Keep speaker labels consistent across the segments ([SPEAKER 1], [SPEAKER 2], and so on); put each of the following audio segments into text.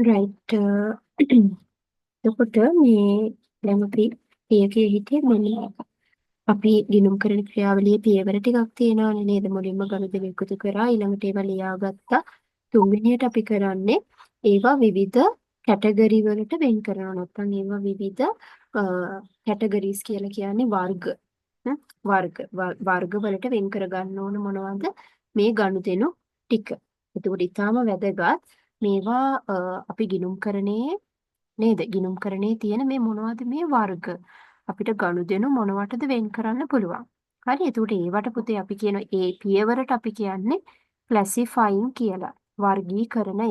[SPEAKER 1] Right. එතකොට මේ දැන් අපි පියකේ හිටියේ මෙන්න අපි ගිණුම් කරන ක්‍රියාවලියේ පියවර ටිකක් තියෙනවානේ නේද? මුලින්ම ගනුදෙනු එකතු කරා ඊළඟට ඒවා ලියාගත්තා. තුන්වෙනියට අපි කරන්නේ ඒවා විවිධ කැටගරි වලට වෙන් කරනවා. නැත්නම් ඒවා විවිධ කැටගරිස් කියලා කියන්නේ වර්ග. වර්ග වලට වෙන් කර ගන්න ඕන මොනවද? මේ ගනුදෙනු ටික. එතකොට ඊටාම වැදගත් මේවා අපි ගිණුම්කරණයේ නේද? ගිණුම්කරණයේ තියෙන මේ මොනවද මේ වර්ග? අපිට ගනුදෙනු මොනවටද වෙන් කරන්න පුළුවන්. හරි. එතකොට ඒවට පුතේ අපි කියන ඒ පියවරට අපි කියන්නේ ක්ලැසිෆයින් කියලා. වර්ගීකරණය.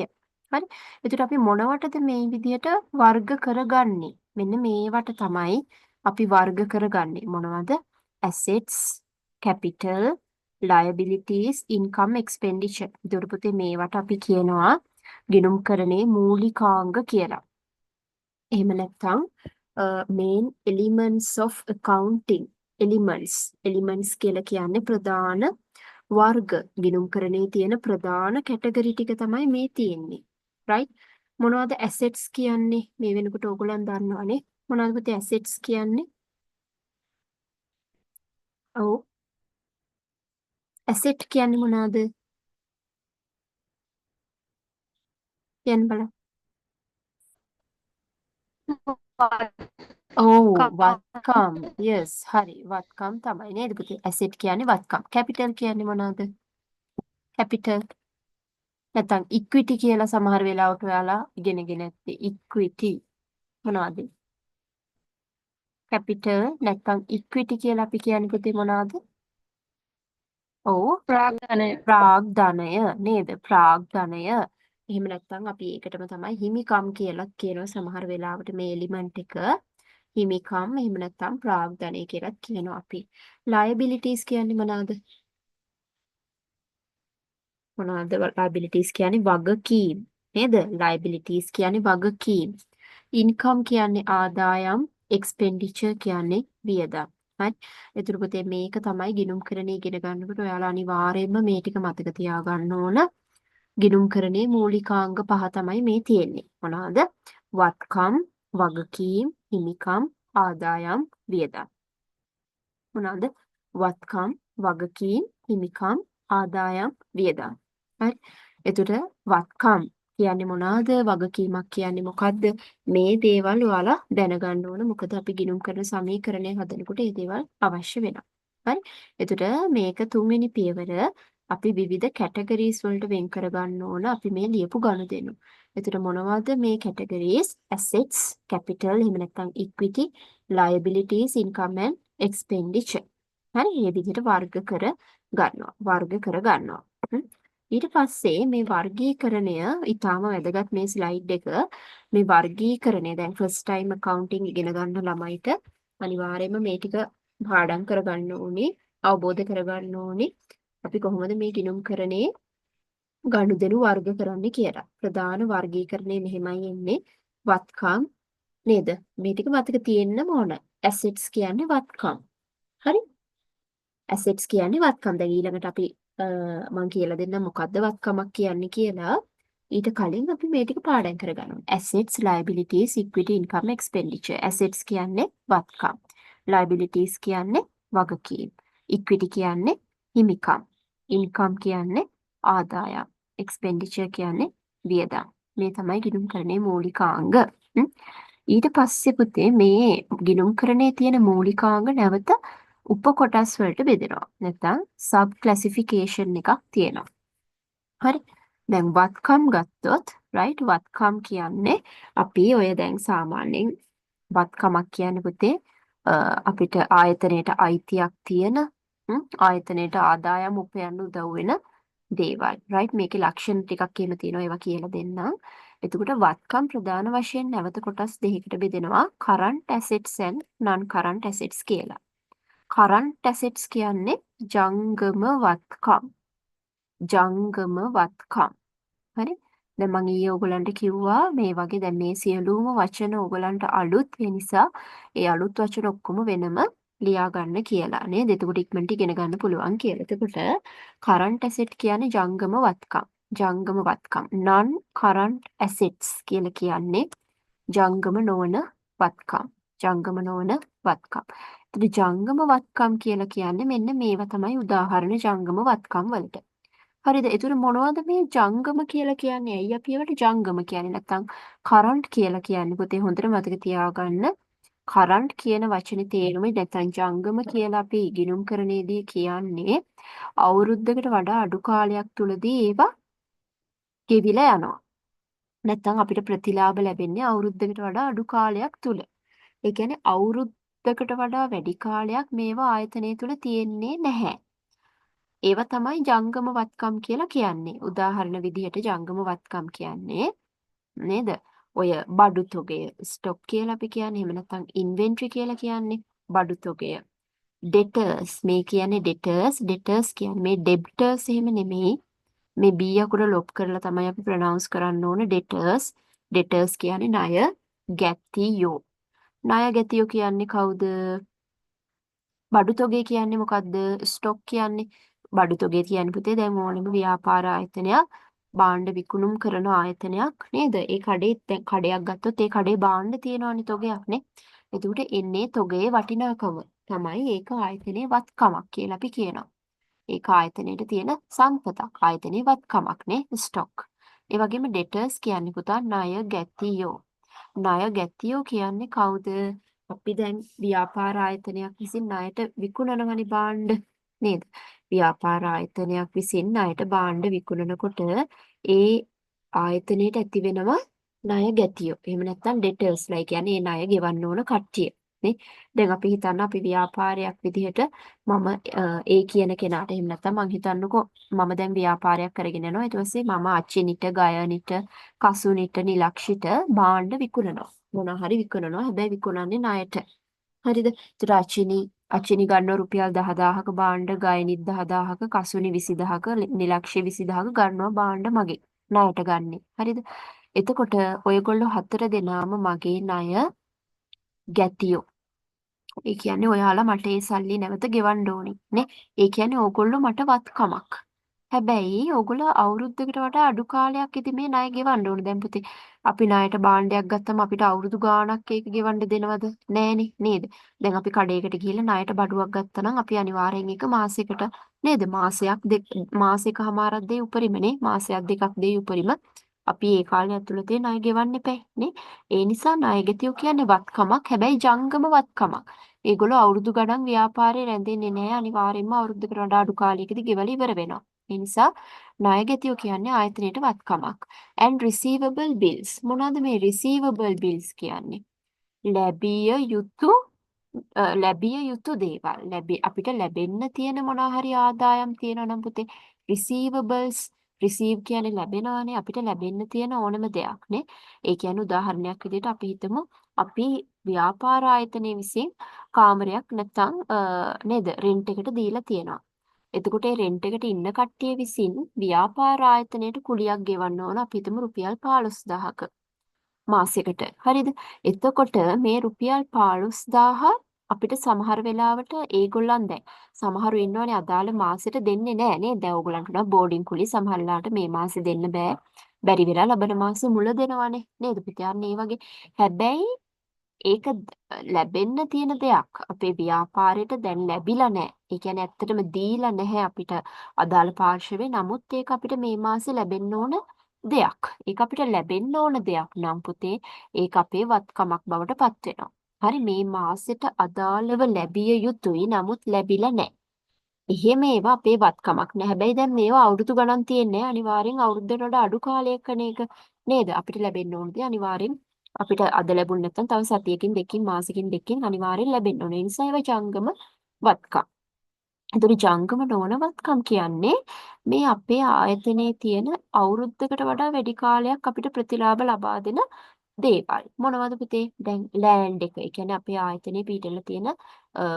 [SPEAKER 1] හරි. එතකොට අපි මොනවටද මේ විදියට වර්ග කරගන්නේ? මෙන්න මේවට තමයි අපි වර්ග කරගන්නේ. මොනවද? assets, capital, liabilities, income, expenditure. එතකොට පුතේ මේවට අපි කියනවා ගිණුම්කරණයේ මූලිකාංග කියලා. එහෙම නැත්නම් main elements of accounting elements කියලා කියන්නේ ප්‍රධාන වර්ග ගිණුම්කරණයේ තියෙන ප්‍රධාන කැටගරි ටික තමයි මේ තියෙන්නේ right මොනවද assets කියන්නේ මේ වෙනකොට ඕගොල්ලන් දන්නවනේ මොනවද පුතේ assets කියන්නේ ඔව් asset කියන්නේ මොනවද කියන්න බලන්න ඔව් වත්කම් yes හරි වත්කම් තමයි නේද පුතේ asset කියන්නේ වත්කම් capital කියන්නේ මොනවද capital නැත්නම් ඉක්විටි කියලා සමහර වෙලාවට ඔයාලා ඉගෙනගෙන ඇත්තේ ඉක්විටි මොනවද? කැපිටල් නැත්නම් ඉක්විටි කියලා අපි කියන්නේ පුතේ මොනවද? ඔව් ප්‍රාග්ධනය නේද? ප්‍රාග්ධනය. එහෙම නැත්නම් අපි ඒකටම තමයි හිමිකම් කියලා කියනවා සමහර වෙලාවට මේ එලිමන්ට් එක හිමිකම් එහෙම නැත්නම් ප්‍රාග්ධනය කියලා කියනවා අපි. liabilities කියන්නේ මොනවද? මොනවද liabilities කියන්නේ වගකීම් නේද? liabilities කියන්නේ වගකීම්. income කියන්නේ ආදායම්, expenditure කියන්නේ වියදම්. හරි. එතකොට පුතේ මේක තමයි ගිණුම්කරණය ඉගෙන ගන්නකොට ඔයාලා අනිවාර්යයෙන්ම මේ ටික මතක තියාගන්න ඕන. ගිණුම්කරණයේ මූලිකාංග පහ තමයි මේ තියෙන්නේ. මොනවාද? වත්කම්, වගකීම්, හිමිකම්, ආදායම්, වියදම්. මොනවාද? වත්කම්, වගකීම්, හිමිකම්, ආදායම්, වියදම්. හරි. එතකොට වත්කම් කියන්නේ මොනවාද? වගකීමක් කියන්නේ මොකද්ද? මේ දේවල් ඔයාලා දැනගන්න ඕන. මොකද අපි ගිණුම් කරන සමීකරණය හදනකොට මේ දේවල් අවශ්‍ය වෙනවා. හරි. එතකොට මේක තුන්වෙනි පියවර අපි විවිධ කැටගරිස් වලට වෙන් කරගන්න ඕන. අපි මේ ලියපු ගනුදෙනු. එතකොට මොනවද මේ කැටගරිස්? assets, capital, එහෙම නැත්නම් equity, liabilities, income and expenditure. හරි. මේ විදිහට වර්ග කර ගන්නවා. වර්ග කර ගන්නවා. ඊට පස්සේ මේ වර්ගීකරණය ඊටාම වැදගත් මේ ස්ලයිඩ් එක මේ වර්ගීකරණය දැන් ෆස්ට් ටයිම් accounting ඉගෙන ගන්න ළමයිට අනිවාර්යයෙන්ම මේ ටික පාඩම් කරගන්න ඕනේ අවබෝධ කරගන්න ඕනේ අපි කොහොමද මේ ගිණුම්කරණයේ ගනුදෙනු වර්ග කරන්නේ කියලා ප්‍රධාන වර්ගීකරණය මෙහෙමයි එන්නේ වත්කම් නේද මේ ටික මතක තියෙන්න ඕන assets කියන්නේ වත්කම් හරි assets කියන්නේ වත්කම් දැන් ඊළඟට අපි මම කියලා දෙන්නම් මොකද්ද වත්කමක් කියන්නේ කියලා. ඊට කලින් අපි මේ ටික පාඩම් කරගන්නවා. assets, liabilities, equity, income, expenditure. assets කියන්නේ වත්කම්. liabilities කියන්නේ වගකීම්. equity කියන්නේ හිමිකම්. income කියන්නේ ආදායම්. expenditure කියන්නේ වියදම්. මේ තමයි ගිණුම්කරණයේ මූලිකාංග. ඊට පස්සේ පුතේ මේ ගිණුම්කරණයේ තියෙන මූලිකාංග නැවත උපකොටස් වලට බෙදෙනවා. නැත්නම් සබ් ක්ලාසිෆිකේෂන් එකක් තියෙනවා. හරි. දැන් වත්කම් ගත්තොත් right වත්කම් කියන්නේ අපි ඔය දැන් සාමාන්‍යයෙන් වත්කමක් කියන්නේ පුතේ අපිට ආයතනයට අයිතියක් තියෙන ආයතනයට ආදායම් උපයන්න උදව් වෙන දේවල් right මේකේ ලක්ෂණ ටිකක් එහෙම තියෙනවා ඒවා කියලා දෙන්නම්. එතකොට වත්කම් ප්‍රධාන වශයෙන් නැවත කොටස් දෙකකට බෙදෙනවා current assets and non current assets කියලා. current assets කියන්නේ ජංගම වත්කම්. ජංගම වත්කම්. හරි? දැන් මම ඊයේ ඔයගලන්ට කිව්වා මේ වගේ දැන් මේ සියලුම වචන ඔයගලන්ට අලුත් ඒ නිසා ඒ අලුත් වචන ඔක්කොම වෙනම ලියා ගන්න කියලා නේද? එතකොට ඉක්මනට ඉගෙන ගන්න පුළුවන් කියලා. එතකොට current asset කියන්නේ ජංගම වත්කම්. ජංගම වත්කම්. non current assets කියලා කියන්නේ ජංගම නොවන වත්කම්. ජංගම නොවන වත්කම්. එතකොට ජංගම වත්කම් කියලා කියන්නේ මෙන්න මේවා තමයි උදාහරණ ජංගම වත්කම් වලට. හරිද? ඒතර මොනවද මේ ජංගම කියලා කියන්නේ? ඇයි අපි ඒවට ජංගම කියන්නේ? නැත්නම් කරන්ට් කියලා කියන්නේ? පුතේ හොඳට මතක තියාගන්න. කරන්ට් කියන වචනේ තේරුම නැත්නම් ජංගම කියලා අපි ඉගෙනුම් කරනේදී කියන්නේ අවුරුද්දකට වඩා අඩු කාලයක් තුලදී ඒවා ගෙවිලා යනවා. නැත්නම් අපිට ප්‍රතිලාභ ලැබෙන්නේ අවුරුද්දකට වඩා අඩු කාලයක් තුල. ඒ කියන්නේ අවුරුද්දකට වඩා වැඩි කාලයක් මේවා ආයතනය තුල තියෙන්නේ නැහැ. ඒවා තමයි ජංගම වත්කම් කියලා කියන්නේ. උදාහරණ විදිහට ජංගම වත්කම් කියන්නේ නේද? ඔය බඩු තොගය ස්ටොක් කියලා අපි කියන්නේ. එහෙම නැත්නම් ඉන්වෙන්ටරි කියලා කියන්නේ බඩු තොගය. ඩෙටර්ස් මේ කියන්නේ ඩෙටර්ස් කියන්නේ මේ ඩෙබ්ටර්ස් එහෙම නෙමෙයි. මේ B අකුර ලොප් කරලා තමයි අපි ප්‍රොනවුන්ස් කරන්න ඕන ඩෙටර්ස් කියන්නේ ණය ගැතියෝ. ණය ගැතියෝ කියන්නේ කවුද? බඩු තොගේ කියන්නේ මොකද්ද? ස්ටොක් කියන්නේ බඩු තොගේ කියන්නේ පුතේ දැන් ඕනෙම ව්‍යාපාර ආයතනයක් භාණ්ඩ විකුණුම් කරන ආයතනයක් නේද? ඒ කඩේ දැන් කඩයක් ගත්තොත් ඒ කඩේ භාණ්ඩ තියෙනවනේ තොගයක් නේ. එතකොට එන්නේ තොගයේ වටිනාකම තමයි ඒක ආයතනයේ වත්කමක් කියලා අපි කියනවා. ඒක ආයතනයේ තියෙන සම්පතක්. ආයතනයේ වත්කමක් නේ ස්ටොක්. ඒ වගේම ඩෙටර්ස් කියන්නේ පුතා ණය ගැතියෝ. ණය ගැතියෝ කියන්නේ කවුද? අපි දැන් ව්‍යාපාර ආයතනයක් විසින් ණයට විකුණනවනේ භාණ්ඩ නේද? ව්‍යාපාර ආයතනයක් විසින් ණයට භාණ්ඩ විකුණනකොට ඒ ආයතනයට ඇති වෙනවා ණය ගැතියෝ. එහෙම නැත්නම් ඩෙටර්ස්ලා. ඒ කියන්නේ ඒ ණය ගෙවන්න ඕන කට්ටිය. නේ දැන් අපි හිතන්න අපි ව්‍යාපාරයක් විදිහට මම ඒ කියන කෙනාට එහෙම නැත්නම් මං හිතන්නකෝ මම දැන් ව්‍යාපාරයක් කරගෙන යනවා ඊට පස්සේ මම අචිනිට ගයනිට කසුනිට නිලක්ෂිට භාණ්ඩ විකුණනවා මොනවා හරි විකුණනවා හැබැයි විකුණන්නේ ණයට හරිද ඒතර අචිනි ගන්නවා රුපියල් 10000ක භාණ්ඩ ගයනිත් 10000ක කසුනි 20000ක නිලක්ෂි 20000ක ගන්නවා භාණ්ඩ මගේ ණයට ගන්නෙ හරිද එතකොට ඔයගොල්ලෝ හතර දෙනාම මගේ ණය ගැතියෝ ඒ කියන්නේ ඔයාලා මට ඒ සල්ලි නැවත ගෙවන්න ඕනේ නේ. ඒ කියන්නේ ඕගොල්ලෝ මට වත්කමක්. හැබැයි ඕගොල්ලෝ අවුරුද්දකට වඩා අඩු කාලයක් ඉතින් මේ ණය ගෙවන්න ඕනේ. දැන් පුතේ අපි ණයට භාණ්ඩයක් ගත්තම අපිට අවුරුදු ගාණක් ඒක ගෙවන්න දෙනවද? නෑනේ නේද? දැන් අපි කඩේකට ගිහිල්ලා ණයට බඩුවක් ගත්තා නම් අපි අනිවාර්යෙන් ඒක මාසෙකට නේද? මාසෙකමාරක් දෙයි උපරිමනේ. මාසයක් දෙකක් දෙයි උපරිම. අපි ඒ කාලය ඇතුළතේ ණය ගෙවන්න එපා නේ. ඒ නිසා ණයගැතියෝ කියන්නේ වත්කමක්. හැබැයි ජංගම වත්කමක්. ඒගොල්ලෝ අවුරුදු ගණන් ව්‍යාපාරේ රැඳෙන්නේ නැහැ. අනිවාර්යයෙන්ම අවුරුද්දකට වඩා අඩු කාලයකදී ගෙවලා ඉවර වෙනවා. ඒ නිසා ණයගැතියෝ කියන්නේ ආයතනයට වත්කමක්. and receivable bills. මොනවද මේ receivable bills කියන්නේ? ලැබිය යුතු දේවල්. අපිට ලැබෙන්න තියෙන මොනවා හරි ආදායම් තියෙනවා නම් පුතේ receivables receive කියන්නේ ලැබෙනවානේ අපිට ලැබෙන්න තියෙන ඕනම දෙයක් නේ. ඒ කියන්නේ උදාහරණයක් විදිහට අපි හිතමු අපි ව්‍යාපාර ආයතනයේ විසින් කාමරයක් නැත්තම් නේද රෙන්ට් එකට දීලා තියෙනවා. එතකොට ඒ රෙන්ට් එකට ඉන්න කට්ටිය විසින් ව්‍යාපාර ආයතනයට කුලියක් ගෙවන්න ඕන අපි හිතමු රුපියල් 15000ක. මාසෙකට. හරිද? එතකොට මේ රුපියල් 15000 අපිට සමහර වෙලාවට ඒගොල්ලන් දැන් සමහරු ඉන්නවනේ අදාළ මාසෙට දෙන්නේ නැහැ නේද? දැන් ඕගොල්ලන්ට උනා බෝඩින් කුලි සමහරලාට මේ මාසෙ දෙන්න බෑ. බැරි වෙලා ලබන මාසෙ මුල දෙනවනේ නේද? පිටියන්න ඒ වගේ. හැබැයි ඒක ලැබෙන්න තියෙන දෙයක්. අපේ ව්‍යාපාරයට දැන් ලැබිලා නැහැ. ඒ කියන්නේ ඇත්තටම දීලා නැහැ අපිට අදාළ පාර්ශවයේ. නමුත් ඒක අපිට මේ මාසේ ලැබෙන්න ඕන දෙයක්. ඒක අපිට ලැබෙන්න ඕන දෙයක් නම් පුතේ ඒක අපේ වත්කමක් බවට පත් වෙනවා. හරි මේ මාසෙට අදාළව ලැබිය යුතුයි. නමුත් ලැබිලා නැහැ. එහෙම ඒවා අපේ වත්කමක් නෑ. හැබැයි දැන් මේවා අවුරුදු ගණන් තියෙන්නේ අනිවාර්යෙන් අවුරුද්දකට වඩා අඩු කාලයකනේ ඒක නේද? අපිට ලැබෙන්න ඕන දේ අනිවාර්යෙන් අපිට අද ලැබුණ නැත්නම් තව සතියකින් දෙකකින් මාසෙකින් දෙකකින් අනිවාර්යෙන් ලැබෙන්න ඕනේ. ඒ නිසා ඒවා ජංගම වත්කම්. එතකොට ජංගම නොවන වත්කම් කියන්නේ මේ අපේ ආයතනයේ තියෙන අවුරුද්දකට වඩා වැඩි කාලයක් අපිට ප්‍රතිලාභ ලබා දෙන දේවල්. මොනවද පුතේ? දැන් ලෑන්ඩ් එක. ඒ කියන්නේ අපේ ආයතනයේ පිහිටලා තියෙන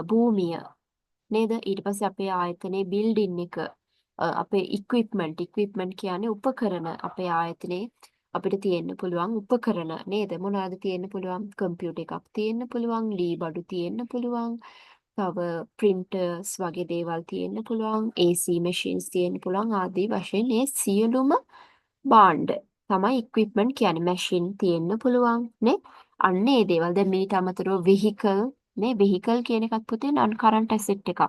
[SPEAKER 1] භූමිය නේද? ඊට පස්සේ අපේ ආයතනයේ බිල්ඩින් එක අපේ ඉක්විප්මන්ට් කියන්නේ උපකරණ අපේ ආයතනයේ අපිට තියෙන්න පුළුවන් උපකරණ නේද? මොනවද තියෙන්න පුළුවන්? කම්පියුටර් එකක් තියෙන්න පුළුවන්, ලී බඩු තියෙන්න පුළුවන්, තව printers වගේ දේවල් තියෙන්න පුළුවන්, AC machines තියෙන්න පුළුවන් ආදී වශයෙන් මේ සියලුම භාණ්ඩ තමයි equipment කියන්නේ. machine තියෙන්න පුළුවන් නේ. අන්න ඒ දේවල්. දැන් මේට අමතරව vehicle නේ. vehicle කියන එකත් පුතේ non current asset එකක්.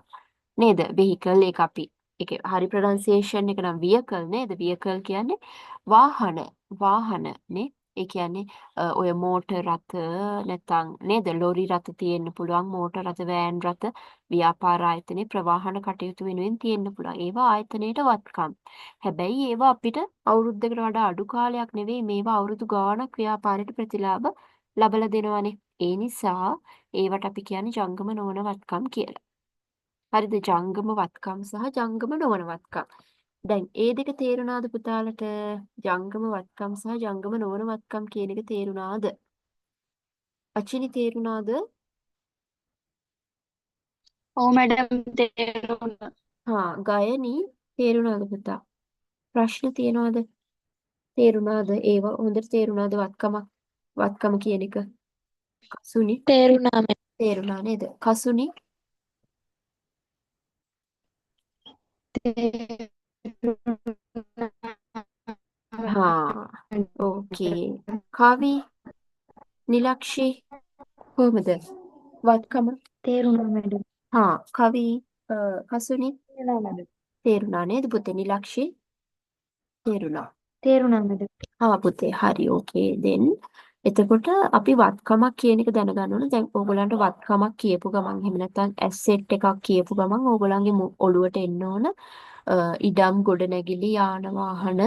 [SPEAKER 1] නේද? vehicle එක අපි ඒකේ හරි pronunciation එක නම් vehicle නේද? vehicle කියන්නේ වාහන. වාහන නේ. ඒ කියන්නේ ඔය මෝටර් රථ නැත්නම් නේද? ලොරි රථ තියෙන්න පුළුවන්, මෝටර් රථ, වෑන් රථ, ව්‍යාපාර ආයතනයේ ප්‍රවාහන කටයුතු වෙනුවෙන් තියෙන්න පුළුවන්. ඒවා ආයතනයේට වත්කම්. හැබැයි ඒවා අපිට අවුරුද්දකට වඩා අඩු කාලයක් නෙවෙයි මේවා අවුරුදු ගාණක් ව්‍යාපාරයට ප්‍රතිලාභ ලබලා දෙනවනේ. ඒ නිසා ඒවට අපි කියන්නේ ජංගම නොවන වත්කම් කියලා. හරිද? ජංගම වත්කම් සහ ජංගම නොවන වත්කම්. දැන් ඒ දෙක තේරුණාද පුතාලට? ජංගම වත්කම් සහ ජංගම නොවන වත්කම් කියන එක තේරුණාද? අචිනි තේරුණාද?
[SPEAKER 2] ඔව් මැඩම් තේරුණා.
[SPEAKER 1] ගයනි තේරුණාද පුතා? ප්‍රශ්න තියනවාද? තේරුණාද? ඒව හොඳට තේරුණාද වත්කම කියන එක? කසුනි
[SPEAKER 2] තේරුණා මැඩම්.
[SPEAKER 1] තේරුණා නේද? කසුනි ඕකේ. කවි නිලක්ෂි කොහොමද? වත්කම
[SPEAKER 2] තේරුණා මැඩම්.
[SPEAKER 1] කවි කසුනි
[SPEAKER 2] තේරුණා මැඩම්.
[SPEAKER 1] තේරුණා නේද පුතේ? නිලක්ෂි තේරුණා.
[SPEAKER 2] තේරුණා මැඩම්.
[SPEAKER 1] පුතේ හරි ඕකේ දෙන්. එතකොට අපි වත්කමක් කියන එක දැනගන්න ඕන. දැන් ඕගොල්ලන්ට වත්කමක් කියපු ගමන් එහෙම නැත්නම් ඇසෙට් එකක් කියපු ගමන් ඕගොල්ලන්ගේ ඔළුවට එන්න ඕන ඉඩම් ගොඩනැගිලි යාන වාහන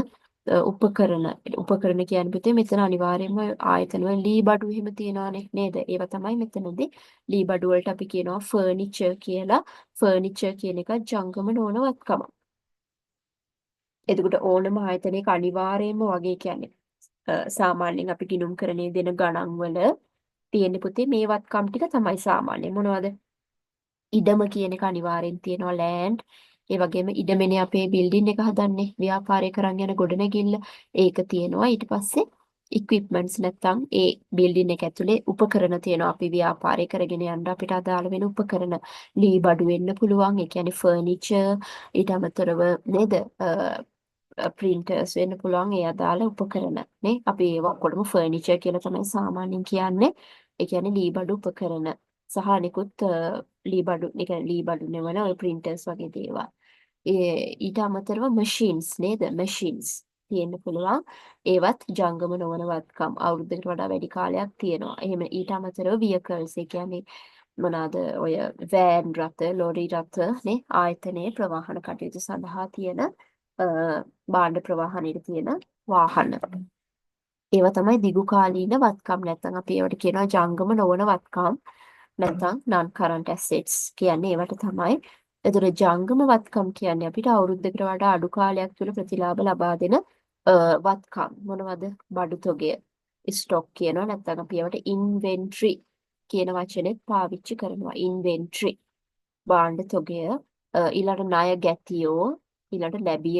[SPEAKER 1] උපකරණ කියන්නේ පුතේ මෙතන අනිවාර්යයෙන්ම ආයතනවල ලී බඩු එහෙම තියනවානේ නේද? ඒවා තමයි මෙතනදී ලී බඩු වලට අපි කියනවා ෆර්නිචර් කියලා. ෆර්නිචර් කියන එක ජංගම නොවන වත්කමක්. එතකොට ඕනම ආයතනයක අනිවාර්යයෙන්ම වගේ කියන්නේ සාමාන්‍යයෙන් අපි ගිණුම් කරන්නේ දෙන ගණන් වල තියෙන පුතේ මේ වත්කම් ටික තමයි සාමාන්‍ය මොනවද? ඉඩම කියන එක අනිවාර්යෙන් තියෙනවා ලෑන්ඩ්. ඒ වගේම ඉඩමනේ අපේ බිල්ඩින් එක හදන්නේ ව්‍යාපාරය කරන් යන ගොඩනැගිල්ල. ඒක තියෙනවා. ඊට පස්සේ ඉක්විප්මන්ට්ස් නැත්තම් ඒ බිල්ඩින් එක ඇතුලේ උපකරණ තියෙනවා. අපි ව්‍යාපාරය කරගෙන යන්න අපිට අදාළ වෙන උපකරණ ලී බඩු වෙන්න පුළුවන්. ඒ කියන්නේ ෆර්නිචර් ඊට අමතරව නේද? ප්‍රින්ටර්ස් වෙන්න පුළුවන් ඒ අදාළ උපකරණ නේ අපි ඒවා ඔක්කොම ෆර්නිචර් කියලා තමයි සාමාන්‍යයෙන් කියන්නේ ඒ කියන්නේ ලී බඩු උපකරණ සහ අනිකුත් ලී බඩු ඒ කියන්නේ ලී බඩු නෙවන ඔය ප්‍රින්ටර්ස් වගේ දේවල් ඊට අමතරව මැෂින්ස් නේද මැෂින්ස් තියෙන්න පුළුවන් ඒවත් ජංගම නොවන වත්කම් අවුරුද්දකට වඩා වැඩි කාලයක් තියෙනවා එහෙම ඊට අමතරව vehicles ඒ කියන්නේ මොනවාද ඔය වෑන් රථ ලොරි රථ නේ ආයතනයේ ප්‍රවාහන කටයුතු සඳහා තියෙන භාණ්ඩ ප්‍රවාහනයේ තියෙන වාහන. ඒවා තමයි දිගු කාලීන වත්කම් නැත්නම් අපි ඒවට කියනවා ජංගම නොවන වත්කම් නැත්නම් non current assets කියන්නේ ඒවට තමයි. ඒතර ජංගම වත්කම් කියන්නේ අපිට අවුරුද්දකට වඩා අඩු කාලයක් තුළ ප්‍රතිලාභ ලබා දෙන වත්කම් මොනවද? බඩු තොගය ස්ටොක් කියනවා නැත්නම් අපි ඒවට ඉන්වෙන්ටරි කියන වචනේත් පාවිච්චි කරනවා. ඉන්වෙන්ටරි භාණ්ඩ තොගය ඊළඟ ණය ගැතියෝ ඊළඟ ලැබිය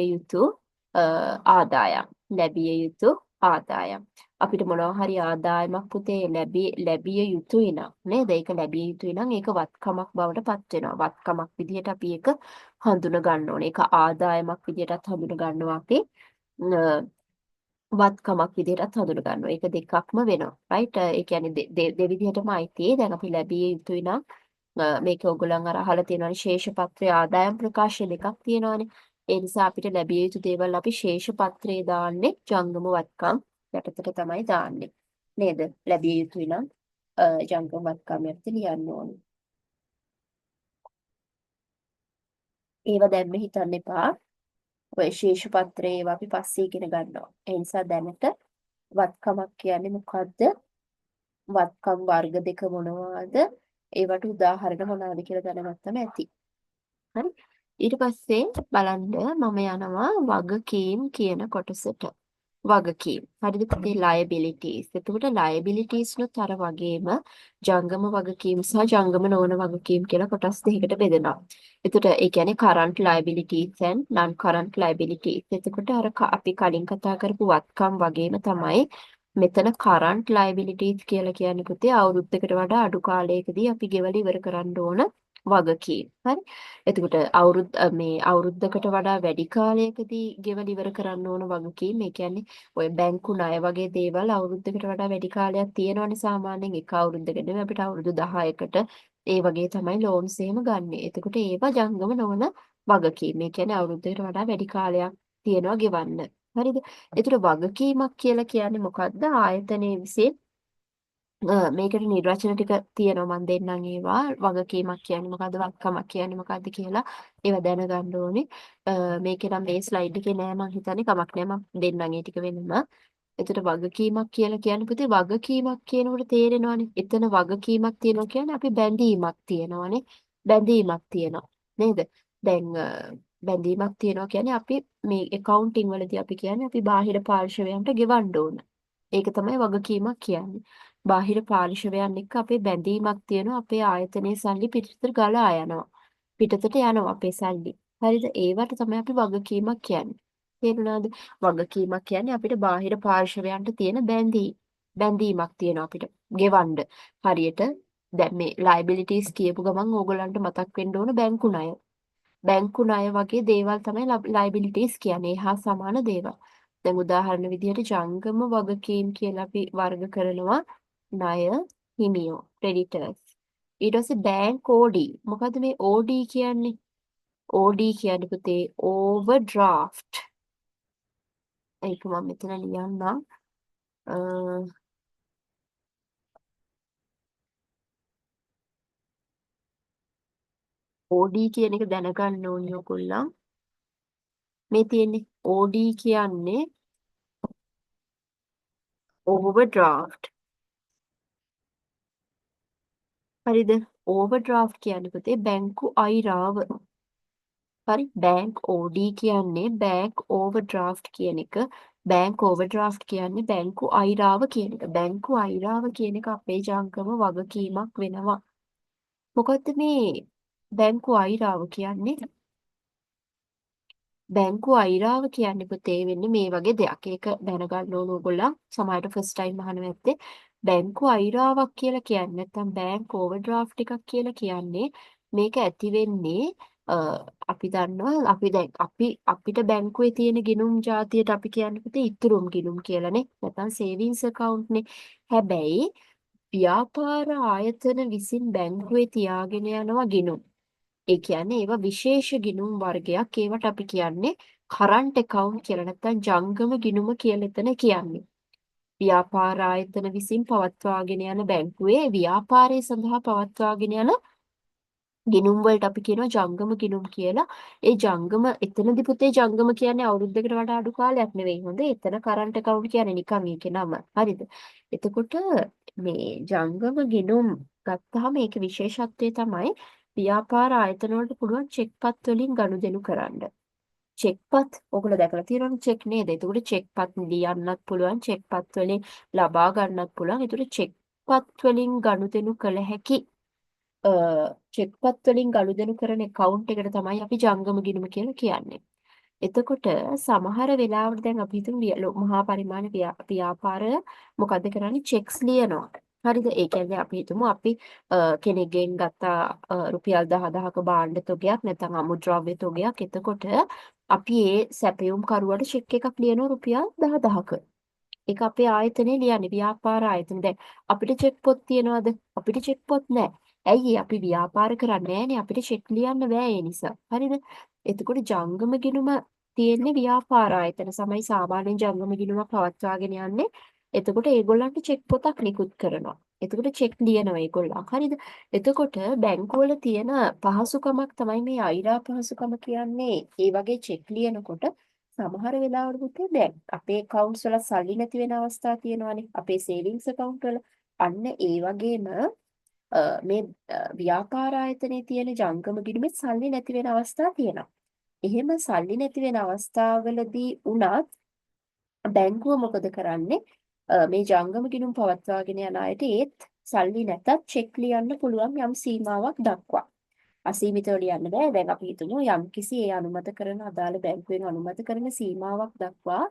[SPEAKER 1] යුතු ආදායම් අපිට මොනවා හරි ආදායමක් පුතේ ලැබිය යුතුයි නම් නේද ඒක ලැබිය යුතුයි නම් ඒක වත්කමක් බවට පත් වෙනවා වත්කමක් විදිහට අපි ඒක හඳුන ගන්න ඕනේ ඒක ආදායමක් විදිහටත් හඳුන ගන්නවා අපි වත්කමක් විදිහටත් හඳුන ගන්නවා ඒක දෙකක්ම වෙනවා රයිට් ඒ කියන්නේ දෙවිදිහටම අයිති දැන් අපි ලැබිය යුතුයි නම් මේක ඔයගොල්ලන් අර අහලා තියෙනවානේ ශේෂ පත්‍රයේ ආදායම් ප්‍රකාශය දෙකක් තියෙනවානේ. ඒ නිසා අපිට ලැබිය යුතු දේවල් අපි ශේෂ පත්‍රයේ දාන්නේ ජංගම වත්කම් යටතට තමයි දාන්නේ. නේද? ලැබිය යුතුයි නම් ජංගම වත්කම් යටතේ ලියන්න ඕනේ. ඒව දැම්ම හිතන්න එපා. ඔය ශේෂ පත්‍රයේ ඒවා අපි පස්සේ ඉගෙන ගන්නවා. ඒ නිසා දැනට වත්කමක් කියන්නේ මොකද්ද? වත්කම් වර්ග දෙක මොනවාද? ඒවට උදාහරණ මොනවාද කියලා දැනගත්තම ඇති. හරි. ඊට පස්සේ බලන්න මම යනවා වගකීම් කියන කොටසට. වගකීම්. හරිද පුතේ liabilities. එතකොට liabilities නොත් අර වගේම ජංගම වගකීම් සහ ජංගම නොවන වගකීම් කියලා කොටස් දෙකකට බෙදෙනවා. එතකොට ඒ කියන්නේ current liabilities and non current liabilities. එතකොට අර අපි කලින් කතා කරපු වත්කම් වගේම තමයි මෙතන current liabilities කියලා කියන්නේ පුතේ අවුරුද්දකට වඩා අඩු කාලයකදී අපි ගෙවල ඉවර කරන්න ඕන වගකීම්. හරි. එතකොට මේ අවුරුද්දකට වඩා වැඩි කාලයකදී ගෙවල ඉවර කරන්න ඕන වගකීම්. ඒ කියන්නේ ඔය බැංකු ණය වගේ දේවල් අවුරුද්දකට වඩා වැඩි කාලයක් තියෙනවනේ සාමාන්‍යයෙන් එක අවුරුද්දකට නෙවෙයි අපිට අවුරුදු 10කට ඒ වගේ තමයි ලෝන්ස් එහෙම ගන්නෙ. එතකොට ඒවා ජංගම නොවන වගකීම්. ඒ කියන්නේ අවුරුද්දකට වඩා වැඩි කාලයක් තියෙනවා ගෙවන්න. හරිද? එතකොට වගකීමක් කියලා කියන්නේ මොකද්ද? ආයතනයේ විසින් මේකට නිර්වචන ටික තියෙනවා මම දෙන්නම් ඒවා වගකීමක් කියන්නේ මොකද්ද වගකමක් කියන්නේ මොකද්ද කියලා ඒවා දැනගන්න ඕනේ මේකේ නම් මේ ස්ලයිඩ් එකේ නෑ මම හිතන්නේ කමක් නෑ මම දෙන්නම් ඒ ටික වෙනම එතකොට වගකීමක් කියලා කියන්නේ පුතේ වගකීමක් කියනකොට තේරෙනවානේ එතන වගකීමක් තියෙනවා කියන්නේ අපි බැඳීමක් තියෙනවානේ බැඳීමක් තියෙනවා නේද දැන් බැඳීමක් තියෙනවා කියන්නේ අපි මේ accounting වලදී අපි කියන්නේ අපි බාහිර පාර්ශවයන්ට ගෙවන්න ඕන ඒක තමයි වගකීමක් කියන්නේ. බාහිර පාර්ශවයන් එක්ක අපේ බැඳීමක් තියෙනවා. අපේ ආයතනයේ සල්ලි පිටතට ගලා යනවා. පිටතට යනවා අපේ සල්ලි. හරිද? ඒවට තමයි අපි වගකීමක් කියන්නේ. තේරුණාද? වගකීමක් කියන්නේ අපිට බාහිර පාර්ශවයන්ට තියෙන බැඳීමක් තියෙනවා අපිට ගෙවන්න. හරියට දැන් මේ liabilities කියපු ගමන් ඕගොල්ලන්ට මතක් වෙන්න ඕන බැංකු ණය. බැංකු ණය වගේ දේවල් තමයි liabilities කියන්නේ. හා සමාන දේවල්. දැන් උදාහරණ විදිහට ජංගම වගකීම් කියලා අපි වර්ග කරනවා ණය හිමියෝ creditors. ඊට පස්සේ බැංක් ඕඩී. මොකද්ද මේ ඕඩී කියන්නේ? ඕඩී කියන්නේ පුතේ overdraft. ඒක මම මෙතන ලියන්නම්. ඕඩී කියන එක දැනගන්න ඕනේ ඔයගොල්ලන්. මේ තියෙන්නේ ඕඩී කියන්නේ overdraft. හරිද? ඕවර්ඩ්‍රාෆ්ට් කියන්නේ පුතේ බැංකු අයිරාව. හරි බැංක් ඕඩී කියන්නේ බැංක් ඕවර්ඩ්‍රාෆ්ට් කියන එක. බැංක් ඕවර්ඩ්‍රාෆ්ට් කියන්නේ බැංකු අයිරාව කියන එක. බැංකු අයිරාව කියන එක අපේ ජංගම වගකීමක් වෙනවා. මොකද්ද මේ බැංකු අයිරාව කියන්නේ? බැංකු අයිරාව කියන්නේ පුතේ වෙන්නේ මේ වගේ දෙයක්. ඒක දැනගන්න ඕන ඕගොල්ලන්. සමහරට ෆස්ට් ටයිම් අහනවා ඇත්තේ. බැංකු අයිරාවක් කියලා කියන්නේ නැත්නම් බැංක් ඕවර්ඩ්‍රාෆ්ට් එකක් කියලා කියන්නේ මේක ඇති වෙන්නේ අපි දන්නවා අපි දැන් අපිට බැංකුවේ තියෙන ගිණුම් જાතියට අපි කියන්නේ පුතේ ඉතුරුම් ගිණුම් කියලානේ. නැත්නම් සේවිංස් account නේ. හැබැයි ව්‍යාපාර ආයතන විසින් බැංකුවේ තියාගෙන යනවා ගිණුම්. ඒ කියන්නේ ඒවා විශේෂ ගිණුම් වර්ගයක්. ඒවට අපි කියන්නේ කරන්ට් account කියලා නැත්නම් ජංගම ගිණුම කියලා එතන කියන්නේ. ව්‍යාපාර ආයතන විසින් පවත්වාගෙන යන බැංකුවේ ව්‍යාපාරය සඳහා පවත්වාගෙන යන ගිණුම් වලට අපි කියනවා ජංගම ගිණුම් කියලා. ඒ ජංගම එතනදි පුතේ ජංගම කියන්නේ අවුරුද්දකට වඩා අඩු කාලයක් නෙවෙයි. හොඳ එතන කරන්ට් account කියන්නේ නිකන් ඒකේ නම. හරිද? එතකොට මේ ජංගම ගිණුම් ගත්තාම ඒකේ විශේෂත්වය තමයි ව්‍යාපාර ආයතන වලට පුළුවන් චෙක්පත් වලින් ගනුදෙනු කරන්න. චෙක්පත් ඔයගොල්ලෝ දැකලා තියෙනවනේ චෙක් නේද? එතකොට චෙක්පත් ලියන්නත් පුළුවන් චෙක්පත් වලින් ලබා ගන්නත් පුළුවන්. එතකොට චෙක්පත් වලින් ගනුදෙනු කළ හැකි චෙක්පත් වලින් ගනුදෙනු කරන account එකට තමයි අපි ජංගම ගිණුම කියලා කියන්නේ. එතකොට සමහර වෙලාවට දැන් අපි හිතමු මහා පරිමාණ ව්‍යාපාර මොකද්ද කරන්නේ චෙක්ස් ලියනවා. හරිද? ඒ කියන්නේ අපි හිතමු අපි කෙනෙක්ගෙන් ගත්ත රුපියල් 10,000ක භාණ්ඩ තොගයක් නැත්නම් අමුද්‍රව්‍ය තොගයක්. එතකොට අපි ඒ සැපයුම් කරුවට චෙක් එකක් ලියනවා රුපියල් 10,000ක. ඒක අපේ ආයතනයේ ලියන්නේ ව්‍යාපාර ආයතන. දැන් අපිට චෙක් පොත් තියනවද? අපිට චෙක් පොත් නැහැ. ඇයි අපි ව්‍යාපාර කරන්නේ නැහනේ අපිට චෙක් ලියන්න බෑ ඒ නිසා. හරිද? එතකොට ජංගම ගිණුම තියෙන්නේ ව්‍යාපාර ආයතන සමයි සාමාන්‍යයෙන් ජංගම ගිණුම පවත්වාගෙන යන්නේ. එතකොට ඒගොල්ලන්ට චෙක් පොතක් නිකුත් කරනවා. එතකොට චෙක් ලියනවා ඒගොල්ලන්. හරිද? එතකොට බැංකුවල තියෙන පහසුකමක් තමයි මේ අයිරා පහසුකම කියන්නේ. ඒ වගේ චෙක් ලියනකොට සමහර වෙලාවට පුතේ දැන් අපේ accounts වල සල්ලි නැති වෙන අවස්ථා තියෙනවානේ. අපේ savings account වල අන්න ඒ වගේම මේ ව්‍යාපාර ආයතනයේ තියෙන ජංගම ගිණුමේ සල්ලි නැති වෙන අවස්ථා තියෙනවා. එහෙම සල්ලි නැති වෙන අවස්ථාවලදී උනත් බැංකුව මොකද කරන්නේ? මේ ජංගම ගිණුම් පවත්වාගෙන යන අයට ඒත් සල්ලි නැතත් චෙක් ලියන්න පුළුවන් යම් සීමාවක් දක්වා. අසීමිතව ලියන්න බෑ. දැන් අපි හිතමු යම්කිසි ඒ අනුමත කරන අදාළ බැංකුවෙන් අනුමත කරන සීමාවක් දක්වා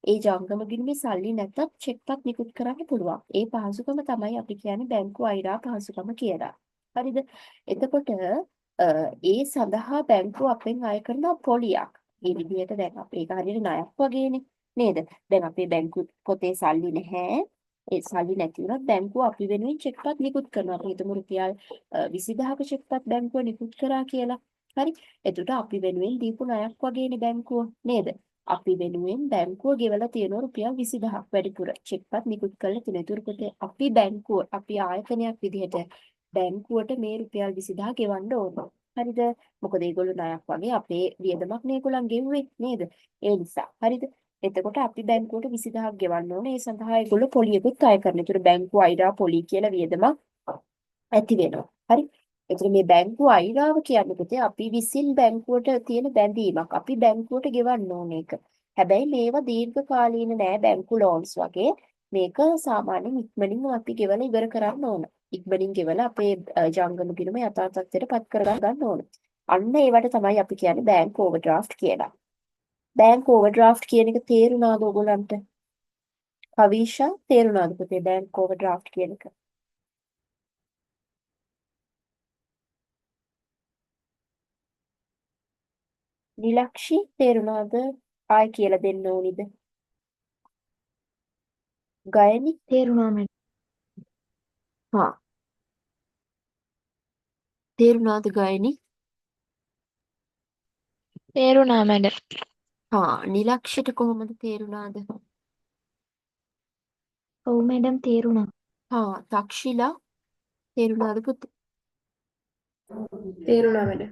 [SPEAKER 1] ඒ ජංගම ගිණුමේ සල්ලි නැතත් චෙක්පත් නිකුත් කරන්න පුළුවන්. ඒ පහසුකම තමයි අපි කියන්නේ බැංකු අයිරා පහසුකම කියලා. හරිද? එතකොට ඒ සඳහා බැංකුව අපෙන් අය කරන පොලියක්. මේ විදිහට දැන් අපි ඒක හරියට ණයක් වගේනේ නේද? දැන් අපේ බැංකු පොතේ සල්ලි නැහැ. ඒ සල්ලි නැති වුණත් බැංකුව අපි වෙනුවෙන් චෙක්පත් නිකුත් කරනවා. අපි හිතමු රුපියල් 20000ක චෙක්පත් බැංකුව නිකුත් කරා කියලා. හරි. එතකොට අපි වෙනුවෙන් දීපු ණයක් වගේනේ බැංකුව නේද? අපි වෙනුවෙන් බැංකුව ගෙවලා තියෙන රුපියල් 20000ක් වැඩිපුර චෙක්පත් නිකුත් කරලා තියෙන. ඒතර අපි බැංකුව අපි ආයතනයක් විදිහට බැංකුවට මේ රුපියල් 20000 ගෙවන්න ඕන. හරිද? මොකද ඒගොල්ලෝ ණයක් වගේ අපේ වියදමක් නේ ඒගොල්ලන් ගෙව්වේ නේද? ඒ නිසා. හරිද? එතකොට අපි බැංකුවට 20000ක් ගෙවන්න ඕනේ. ඒ සඳහා ඒගොල්ලෝ පොලියකුත් අය කරනවා. ඒතර බැංකුව අයිරා පොලි කියලා වියදමක් ඇති වෙනවා. හරි? එතකොට මේ බැංකුව අයිරාව කියන්නේ පුතේ අපි විසින් බැංකුවට තියෙන බැඳීමක්. අපි බැංකුවට ගෙවන්න ඕන එක. හැබැයි මේවා දීර්ඝ කාලීන නෑ බැංකු ලෝන්ස් වගේ. මේක සාමාන්‍යයෙන් ඉක්මනින්ම අපි ගෙවලා ඉවර කරන්න ඕන. ඉක්මනින් ගෙවලා අපේ ජංගම ගිණුම යථා තත්ත්වයට පත් කරගන්න ඕන. අන්න ඒවට තමයි අපි කියන්නේ බැංක් ඕවර්ඩ්‍රාෆ්ට් කියලා. බැංක් ඕවර්ඩ්‍රාෆ්ට් කියන එක තේරුණාද ඔයගොල්ලන්ට? කවිෂා තේරුණාද පුතේ බැංක් ඕවර්ඩ්‍රාෆ්ට් කියන එක? නිලක්ෂි තේරුණාද? ආයි කියලා දෙන්න ඕනිද? ගයනි
[SPEAKER 2] තේරුණා මැඩම්.
[SPEAKER 1] හා තේරුණාද ගයනි?
[SPEAKER 2] තේරුණා මැඩම්.
[SPEAKER 1] හා නිලක්ෂිට කොහොමද තේරුණාද?
[SPEAKER 2] ඔව් මැඩම් තේරුණා.
[SPEAKER 1] හා තක්ෂිලා තේරුණාද පුතේ?
[SPEAKER 3] තේරුණා මැඩම්.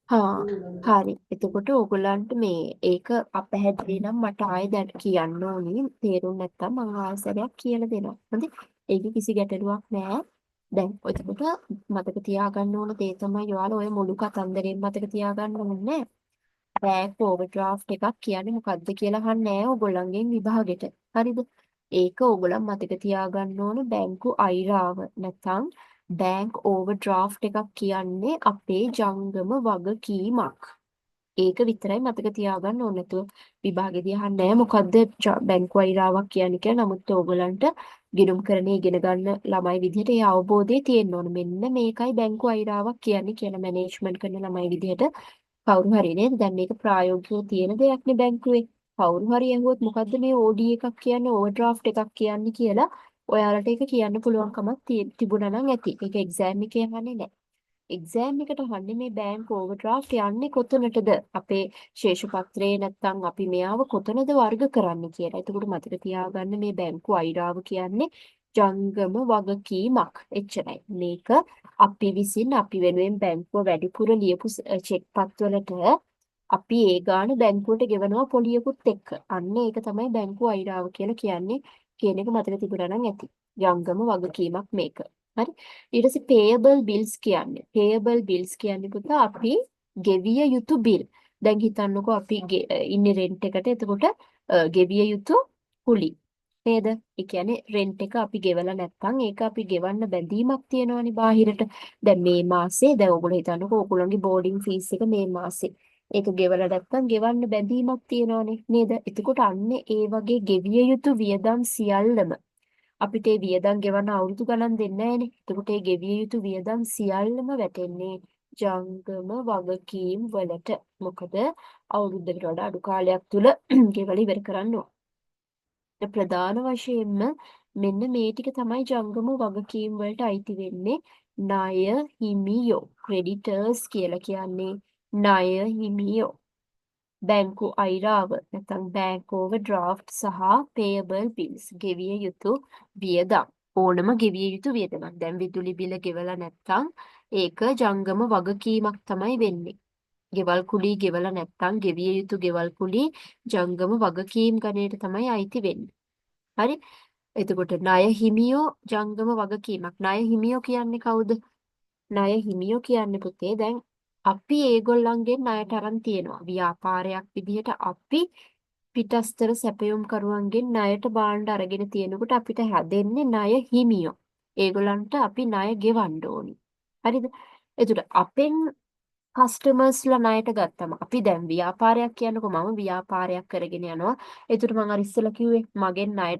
[SPEAKER 1] හා හරි. එතකොට ඕගොල්ලන්ට මේ ඒක අපැහැදිලි නම් මට ආයෙ දැන් කියන්න ඕනි. තේරුම් නැත්නම් මම ආයෙසරයක් කියලා දෙනවා. හරිද? ඒකේ කිසි ගැටලුවක් නැහැ. දැන් එතකොට මතක තියාගන්න ඕන දේ තමයි ඔයාලා ඔය මුළු කතන්දරෙන් මතක තියාගන්න ඕනේ. බෑග් ඕවර්ඩ්‍රාෆ්ට් එකක් කියන්නේ මොකක්ද කියලා අහන්නේ නැහැ ඕගොල්ලන්ගෙන් විභාගෙට. හරිද? ඒක ඕගොල්ලන් මතක තියාගන්න ඕන බැංකු අයිරාව නැත්නම් බැංක් ඕවර්ඩ්‍රාෆ්ට් එකක් කියන්නේ අපේ ජංගම වගකීමක්. ඒක විතරයි මතක තියාගන්න ඕන. නැතුව විභාගෙදී අහන්නේ නැහැ මොකද්ද බැංකු අයිරාවක් කියන්නේ කියලා. නමුත් ඕගොල්ලන්ට ගිණුම් කරන ඉගෙන ගන්න ළමයි විදිහට ඒ අවබෝධය තියෙන්න ඕන. මෙන්න මේකයි බැංකු අයිරාවක් කියන්නේ කියලා මැනේජ්මන්ට් කරන ළමයි විදිහට කවුරු හරි නේද? දැන් මේක ප්‍රායෝගිකව තියෙන දෙයක් නේ බැංකුවේ. කවුරු හරි ඇහුවොත් මොකද්ද මේ OD එකක් කියන්නේ ඕවර්ඩ්‍රාෆ්ට් එකක් කියන්නේ කියලා ඔයාලට ඒක කියන්න පුළුවන්කමක් තිබුණා නම් ඇති. ඒක එක්සෑම් එකේ අහන්නේ නැහැ. එක්සෑම් එකට අහන්නේ මේ බැංක් ඕවර්ඩ්‍රාෆ්ට් යන්නේ කොතනටද? අපේ ශේෂපත්‍රයේ නැත්තම් අපි මෙයාව කොතනද වර්ග කරන්නේ කියලා. එතකොට මතක තියාගන්න මේ බැංකු අයිරාව කියන්නේ ජංගම වගකීමක්. එච්චරයි. මේක අපි විසින් අපි වෙනුවෙන් බැංකුව වැඩිපුර ලියපු චෙක්පත් වලට අපි ඒ ගාණ බැංකුවට ගෙවනවා පොලියකුත් එක්ක. අන්න ඒක තමයි බැංකු අයිරාව කියලා කියන්නේ කියන එක මතක තිබුණා නම් ඇති. ජංගම වගකීමක් මේක. හරි. ඊට පස්සේ payable bills කියන්නේ. payable bills කියන්නේ පුතා අපි ගෙවිය යුතු බිල්. දැන් හිතන්නකෝ අපි ඉන්නේ රෙන්ට් එකට. එතකොට ගෙවිය යුතු කුලි. නේද? ඒ කියන්නේ රෙන්ට් එක අපි ගෙවලා නැත්නම් ඒක අපි ගෙවන්න බැඳීමක් තියෙනවනේ බාහිරට. දැන් මේ මාසේ දැන් ඔයගොල්ලෝ හිතන්නකෝ ඔයගොල්ලන්ගේ බෝඩින් ෆීස් එක මේ මාසේ. ඒක ගෙවලා නැත්නම් ගෙවන්න බැඳීමක් තියෙනවනේ නේද? එතකොට අන්න ඒ වගේ ගෙවිය යුතු වියදම් සියල්ලම අපිට ඒ වියදම් ගෙවන්න අවුරුදු ගණන් දෙන්නේ නැහනේ. එතකොට ඒ ගෙවිය යුතු වියදම් සියල්ලම වැටෙන්නේ ජංගම වගකීම් වලට. මොකද අවුරුද්දකට වඩා අඩු කාලයක් තුල ගෙවලා ඉවර කරන්න ඕන. ප්‍රධාන වශයෙන්ම මෙන්න මේ ටික තමයි ජංගම වගකීම් වලට අයිති වෙන්නේ. ණය හිමියෝ ක්‍රෙඩිටර්ස් කියලා කියන්නේ ණය හිමියෝ. බැංකු අයිරාව නැත්නම් බැංක් ඕවර්ඩ්‍රාෆ්ට් සහ payable bills ගෙවිය යුතු වියදම්. ඕනම ගෙවිය යුතු වියදමක්. දැන් විදුලි බිල ගෙවලා නැත්නම් ඒක ජංගම වගකීමක් තමයි වෙන්නේ. ගෙවල් කුලී ගෙවලා නැත්නම් ගෙවිය යුතු ගෙවල් කුලී ජංගම වගකීම් ගණයට තමයි අයිති වෙන්නේ. හරි? එතකොට ණය හිමියෝ ජංගම වගකීමක්. ණය හිමියෝ කියන්නේ කවුද? ණය හිමියෝ කියන්නේ පුතේ දැන් අපි ඒගොල්ලන්ගෙන් ණයට අරන් තියනවා. ව්‍යාපාරයක් විදිහට අපි පිටස්තර සැපයුම් කරුවන්ගෙන් ණයට භාණ්ඩ අරගෙන තියෙනකොට අපිට හැදෙන්නේ ණය හිමියෝ. ඒගොල්ලන්ට අපි ණය ගෙවන්න ඕනි. හරිද? එතකොට අපෙන් කස්ටමර්ස්ලා ණයට ගත්තම අපි දැන් ව්‍යාපාරයක් කියනකො මම ව්‍යාපාරයක් කරගෙන යනවා. එතකොට මම අර ඉස්සෙල්ලා කිව්වේ මගෙන් ණයට